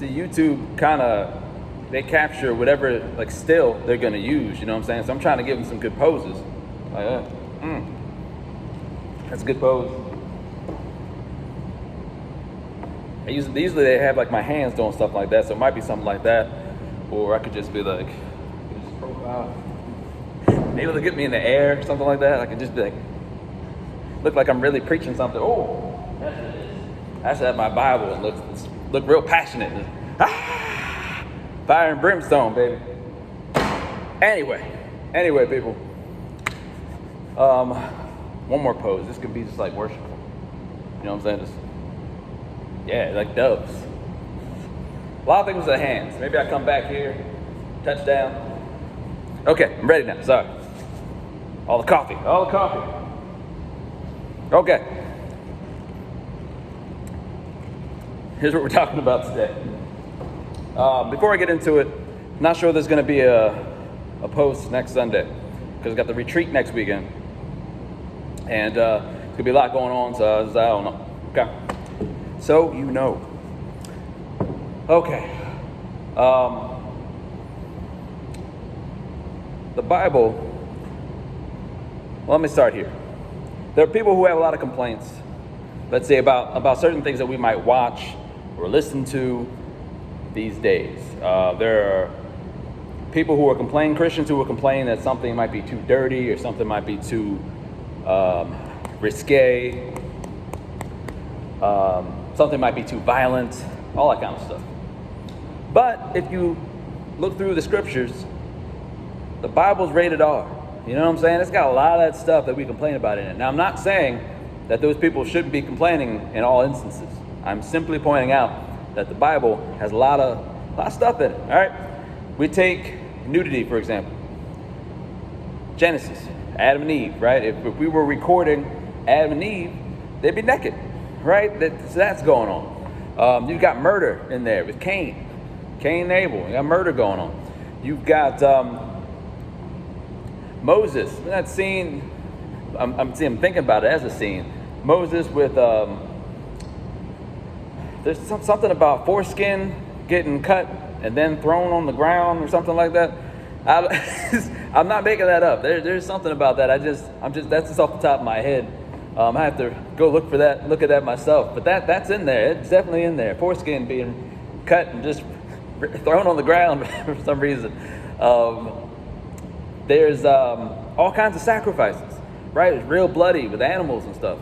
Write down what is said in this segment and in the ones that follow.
See, YouTube kind of, they capture whatever, like, still they're going to use, you know what I'm saying? So I'm trying to give them some good poses. Like, that's a good pose. Usually they have, like, my hands doing stuff like that, so it might be something like that. Or I could just be like, just profile. Maybe they'll get me in the air, something like that. I could just be like, look like I'm really preaching something. Oh, that's what it is. I should have my Bible and look real passionate. Fire and brimstone, baby. Anyway, people. One more pose. This could be just like worshipful. You know what I'm saying? Like doves. A lot of things with the hands. Maybe I come back here, touchdown. Okay, I'm ready now. Sorry. All the coffee. Okay. Here's what we're talking about today. Before I get into it, I'm not sure there's going to be a post next Sunday because we've got the retreat next weekend. And there's going to be a lot going on, so I don't know. Okay. So you know. Okay. The Bible, well, let me start here. There are people who have a lot of complaints, let's say about certain things that we might watch or listen to these days. There are people who are complaining, Christians who are complaining that something might be too dirty or something might be too risque, something might be too violent, all that kind of stuff. But if you look through the scriptures, the Bible's rated R. You know what I'm saying? It's got a lot of that stuff that we complain about in it. Now, I'm not saying that those people shouldn't be complaining in all instances. I'm simply pointing out that the Bible has a lot of stuff in it. All right? We take nudity, for example. Genesis, Adam and Eve, right? If we were recording Adam and Eve, they'd be naked, right? So that's going on. You've got murder in there with Cain and Abel. You got murder going on. You've got Moses. That scene, I'm thinking about it as a scene. Moses with there's something about foreskin getting cut and then thrown on the ground or something like that. I'm not making that up. There's something about that. That's just off the top of my head. I have to go look at that myself. But that's in there. It's definitely in there. Foreskin being cut and just thrown on the ground for some reason. There's all kinds of sacrifices, right? It's real bloody with animals and stuff.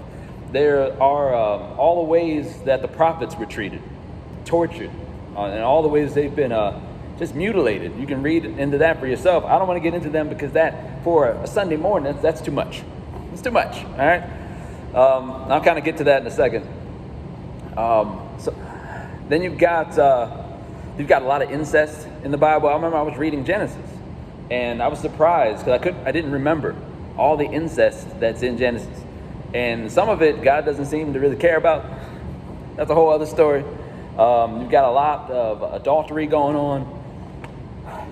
There are all the ways that the prophets were treated, tortured, and all the ways they've been just mutilated. You can read into that for yourself. I don't want to get into them because that, for a Sunday morning, that's too much. It's too much, all right? I'll kind of get to that in a second. So then you've got a lot of incest in the Bible. I remember I was reading Genesis, and I was surprised because I didn't remember all the incest that's in Genesis. And some of it God doesn't seem to really care about. That's a whole other story. You've got a lot of adultery going on.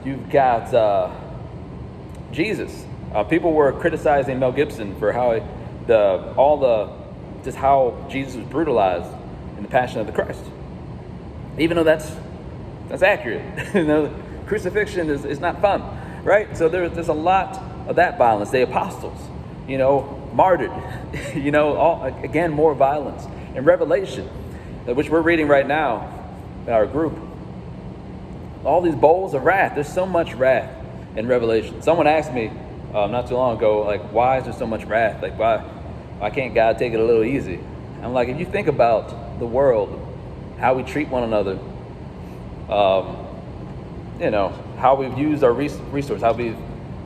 You've got Jesus. People were criticizing Mel Gibson for how how Jesus was brutalized in the Passion of the Christ. Even though that's accurate. Crucifixion is not fun, right? So there's a lot of that violence. The apostles, martyred, again, more violence. In Revelation, which we're reading right now in our group, all these bowls of wrath. There's so much wrath in Revelation. Someone asked me not too long ago, like, why is there so much wrath? Like, why can't God take it a little easy? I'm like, if you think about the world, how we treat one another, how we've used our resources,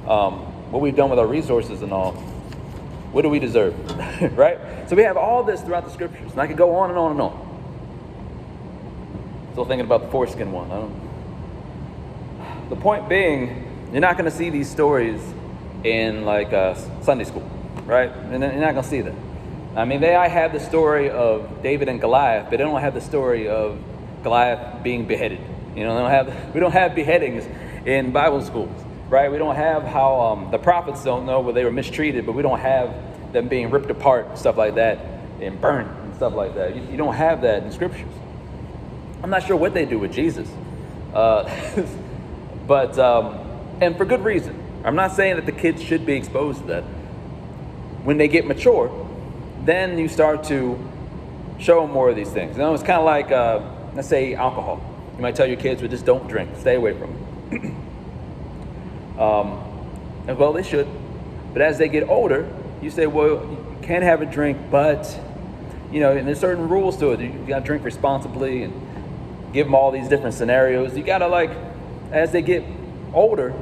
what we've done with our resources and all, what do we deserve, right? So we have all this throughout the scriptures, and I could go on and on and on. Still thinking about the foreskin one. The point being, you're not going to see these stories in like Sunday school, right? And you're not going to see that. I mean, I have the story of David and Goliath, but they don't have the story of Goliath being beheaded. We don't have beheadings in Bible schools, right? We don't have how the prophets don't know where they were mistreated, but we don't have them being ripped apart, stuff like that, and burnt and stuff like that. You don't have that in scriptures. I'm not sure what they do with Jesus. Uh, but, and for good reason. I'm not saying that the kids should be exposed to that. When they get mature, then you start to show them more of these things. You know, it's kind of like, let's say, alcohol. You might tell your kids, well, just don't drink, stay away from it. And well, they should. But as they get older, you say, well, you can have a drink, but, you know, and there's certain rules to it. You got to drink responsibly and give them all these different scenarios. You got to, like, as they get older,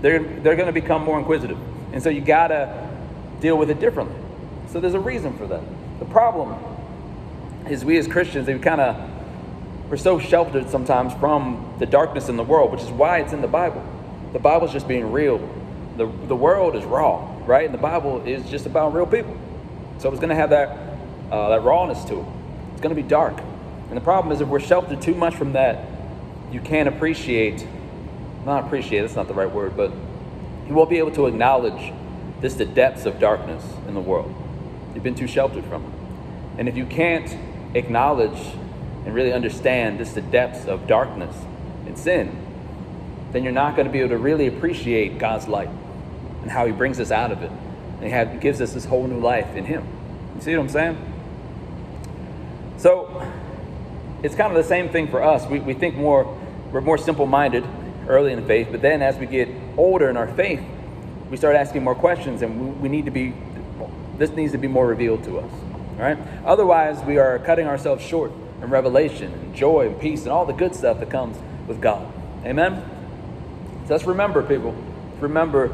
they're going to become more inquisitive. And so you got to deal with it differently. So there's a reason for that. The problem is we as Christians, we're so sheltered sometimes from the darkness in the world, which is why it's in the Bible. The Bible's just being real. The world is raw, right? And the Bible is just about real people. So it's going to have that rawness to it. It's going to be dark. And the problem is if we're sheltered too much from that, you can't not appreciate, that's not the right word, but you won't be able to acknowledge the depths of darkness in the world. You've been too sheltered from it. And if you can't acknowledge and really understand the depths of darkness and sin, then you're not going to be able to really appreciate God's light and how he brings us out of it. And he gives us this whole new life in him. You see what I'm saying? So it's kind of the same thing for us. We think we're more simple-minded early in the faith, but then as we get older in our faith, we start asking more questions, and this needs to be more revealed to us. All right? Otherwise, we are cutting ourselves short in revelation and joy and peace and all the good stuff that comes with God. Amen? So let's remember, people. Remember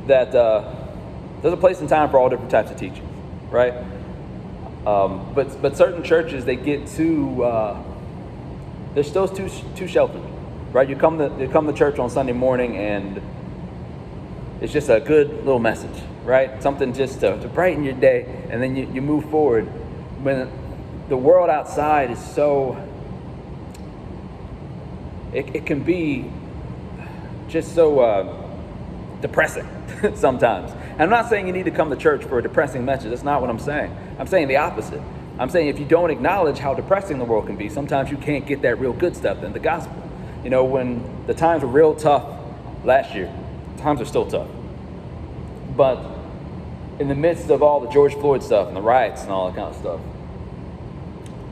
that there's a place and time for all different types of teaching, right? But certain churches, they get they're still too sheltered, right? You come to church on Sunday morning and it's just a good little message, right? Something just to brighten your day, and then you move forward. When the world outside is so, it can be just so depressing sometimes. And I'm not saying you need to come to church for a depressing message. That's not what I'm saying. I'm saying the opposite. I'm saying if you don't acknowledge how depressing the world can be, sometimes you can't get that real good stuff in the gospel. You know, when the times were real tough last year, times are still tough. But in the midst of all the George Floyd stuff and the riots and all that kind of stuff,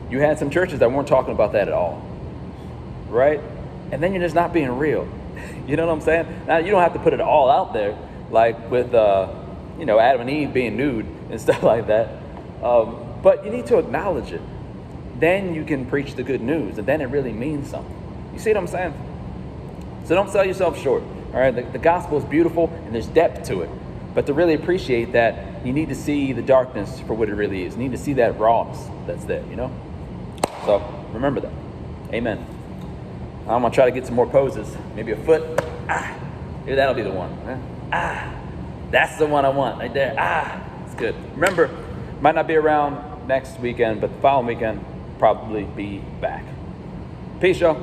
you had some churches that weren't talking about that at all, right? And then you're just not being real. You know what I'm saying? Now, you don't have to put it all out there, like with, Adam and Eve being nude and stuff like that. But you need to acknowledge it. Then you can preach the good news, and then it really means something. You see what I'm saying? So don't sell yourself short. All right, the gospel is beautiful, and there's depth to it. But to really appreciate that, you need to see the darkness for what it really is. You need to see that rawness that's there, you know? So remember that. Amen. I'm going to try to get some more poses. Maybe a foot. Maybe that'll be the one. That's the one I want right there. It's good. Remember, might not be around next weekend, but the following weekend, probably be back. Peace, y'all.